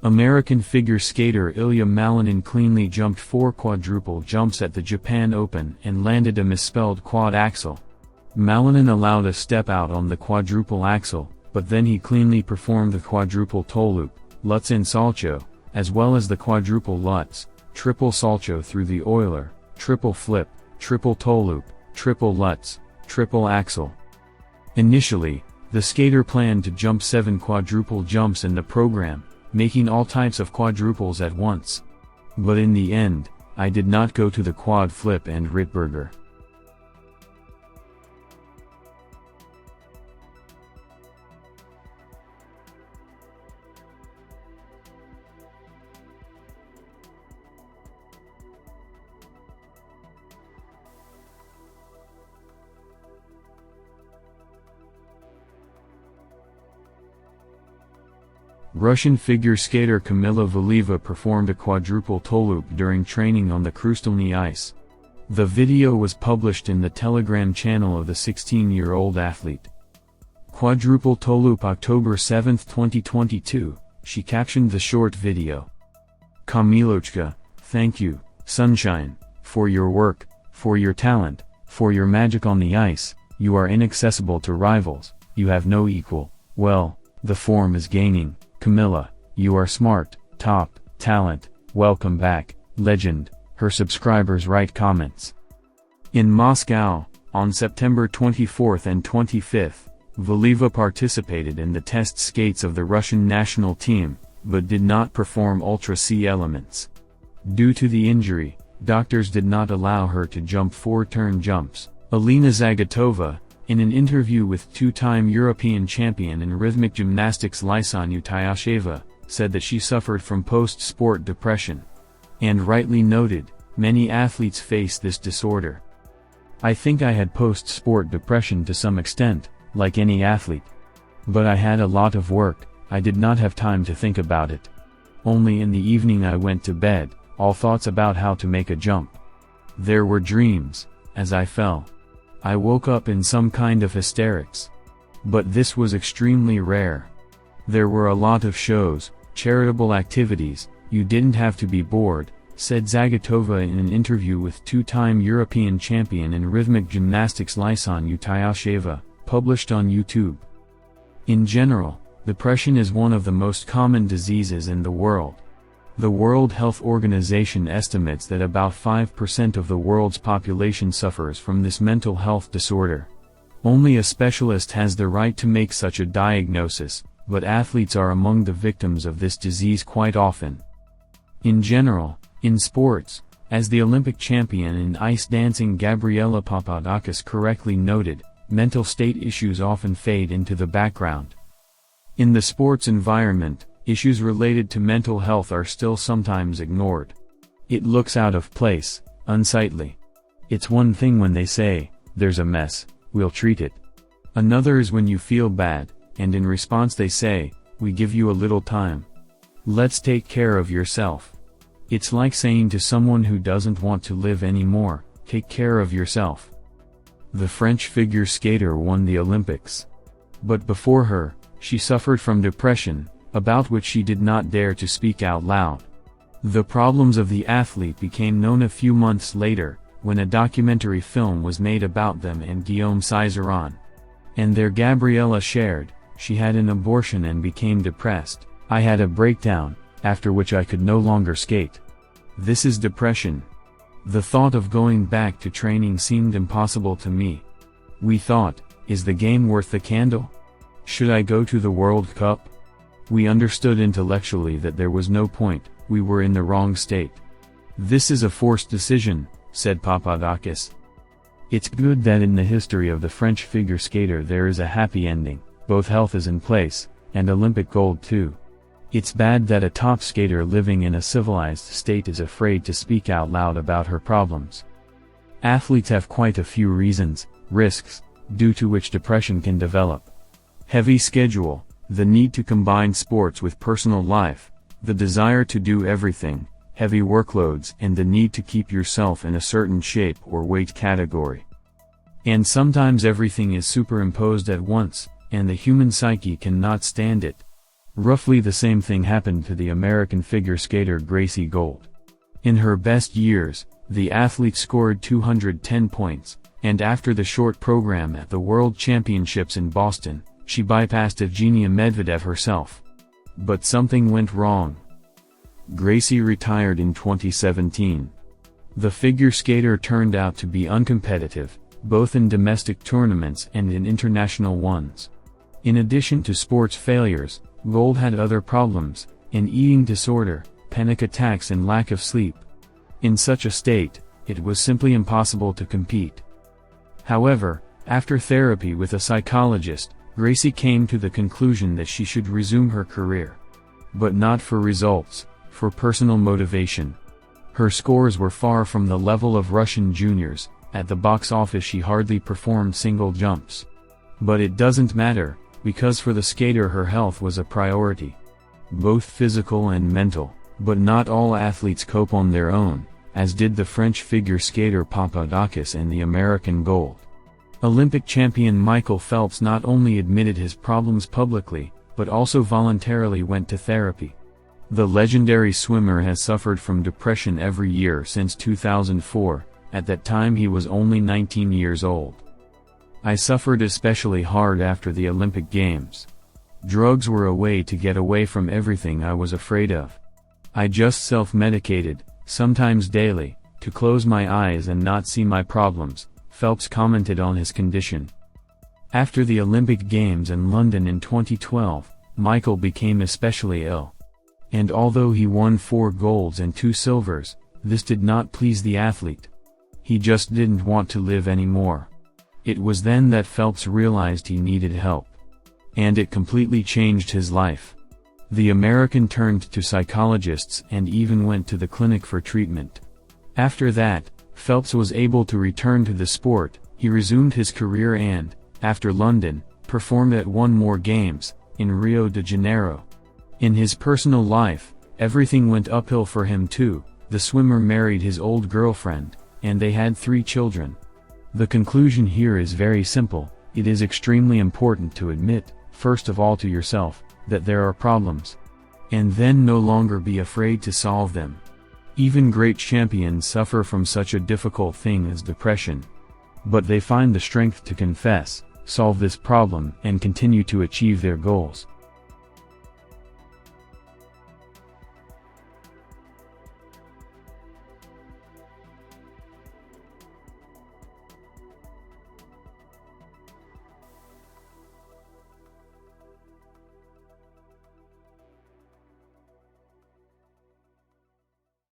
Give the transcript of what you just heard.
American figure skater Ilia Malinin cleanly jumped 4 quadruple jumps at the Japan Open and landed a misspelled quad axel. Malinin allowed a step out on the quadruple axel, but then he cleanly performed the quadruple toe loop, Lutz and salcho, as well as the quadruple Lutz, triple salcho through the Euler, triple flip, triple toe loop, triple Lutz, triple axel. Initially, the skater planned to jump 7 quadruple jumps in the program, making all types of quadruples at once. But in the end, I did not go to the quad flip and Ritberger. Russian figure skater Kamila Valieva performed a quadruple toe loop during training on the Krustalny ice. The video was published in the Telegram channel of the 16-year-old athlete. Quadruple toe loop October 7, 2022, she captioned the short video. Kamilochka, thank you, sunshine, for your work, for your talent, for your magic on the ice. You are inaccessible to rivals, you have no equal. Well, the form is gaining. Kamila, you are smart, top, talent, welcome back, legend, her subscribers write comments. In Moscow, on September 24 and 25, Valieva participated in the test skates of the Russian national team, but did not perform Ultra C elements. Due to the injury, doctors did not allow her to jump 4 turn jumps. Alina Zagitova, in an interview with 2-time European champion in rhythmic gymnastics Lysan Utyasheva, said that she suffered from post-sport depression. And rightly noted, many athletes face this disorder. I think I had post-sport depression to some extent, like any athlete. But I had a lot of work, I did not have time to think about it. Only in the evening I went to bed, all thoughts about how to make a jump. There were dreams, as I fell. I woke up in some kind of hysterics. But this was extremely rare. There were a lot of shows, charitable activities, you didn't have to be bored, said Zagitova in an interview with 2-time European champion in rhythmic gymnastics Lysan Utyasheva, published on YouTube. In general, depression is one of the most common diseases in the world. The World Health Organization estimates that about 5% of the world's population suffers from this mental health disorder. Only a specialist has the right to make such a diagnosis, but athletes are among the victims of this disease quite often. In general, in sports, as the Olympic champion in ice dancing Gabriela Papadakis correctly noted, mental state issues often fade into the background. In the sports environment, issues related to mental health are still sometimes ignored. It looks out of place, unsightly. It's one thing when they say, "There's a mess, we'll treat it." Another is when you feel bad, and in response they say, "We give you a little time. Let's take care of yourself." It's like saying to someone who doesn't want to live anymore, "Take care of yourself." The French figure skater won the Olympics. But before her, she suffered from depression, about which she did not dare to speak out loud. The problems of the athlete became known a few months later, when a documentary film was made about them and Guillaume Cizeron. And there Gabriela shared, she had an abortion and became depressed. I had a breakdown, after which I could no longer skate. This is depression. The thought of going back to training seemed impossible to me. We thought, is the game worth the candle? Should I go to the World Cup? We understood intellectually that there was no point, we were in the wrong state. This is a forced decision, said Papadakis. It's good that in the history of the French figure skater there is a happy ending, both health is in place, and Olympic gold too. It's bad that a top skater living in a civilized state is afraid to speak out loud about her problems. Athletes have quite a few reasons, risks, due to which depression can develop. Heavy schedule, the need to combine sports with personal life, the desire to do everything, heavy workloads and the need to keep yourself in a certain shape or weight category. And sometimes everything is superimposed at once, and the human psyche cannot stand it. Roughly the same thing happened to the American figure skater Gracie Gold. In her best years, the athlete scored 210 points, and after the short program at the World Championships in Boston, she bypassed Evgenia Medvedev herself. But something went wrong. Gracie retired in 2017. The figure skater turned out to be uncompetitive, both in domestic tournaments and in international ones. In addition to sports failures, Gold had other problems: an eating disorder, panic attacks and lack of sleep. In such a state, it was simply impossible to compete. However, after therapy with a psychologist, Gracie came to the conclusion that she should resume her career. But not for results, for personal motivation. Her scores were far from the level of Russian juniors. At the box office she hardly performed single jumps. But it doesn't matter, because for the skater her health was a priority. Both physical and mental, but not all athletes cope on their own, as did the French figure skater Papadakis and the American Gold. Olympic champion Michael Phelps not only admitted his problems publicly, but also voluntarily went to therapy. The legendary swimmer has suffered from depression every year since 2004, at that time he was only 19 years old. I suffered especially hard after the Olympic Games. Drugs were a way to get away from everything I was afraid of. I just self-medicated, sometimes daily, to close my eyes and not see my problems, Phelps commented on his condition. After the Olympic Games in London in 2012, Michael became especially ill. And although he won 4 golds and 2 silvers, this did not please the athlete. He just didn't want to live anymore. It was then that Phelps realized he needed help. And it completely changed his life. The American turned to psychologists and even went to the clinic for treatment. After that, Phelps was able to return to the sport. He resumed his career and, after London, performed at 1 more Games, in Rio de Janeiro. In his personal life, everything went uphill for him too. The swimmer married his old girlfriend, and they had 3 children. The conclusion here is very simple: it is extremely important to admit, first of all to yourself, that there are problems. And then no longer be afraid to solve them. Even great champions suffer from such a difficult thing as depression. But they find the strength to confess, solve this problem and continue to achieve their goals.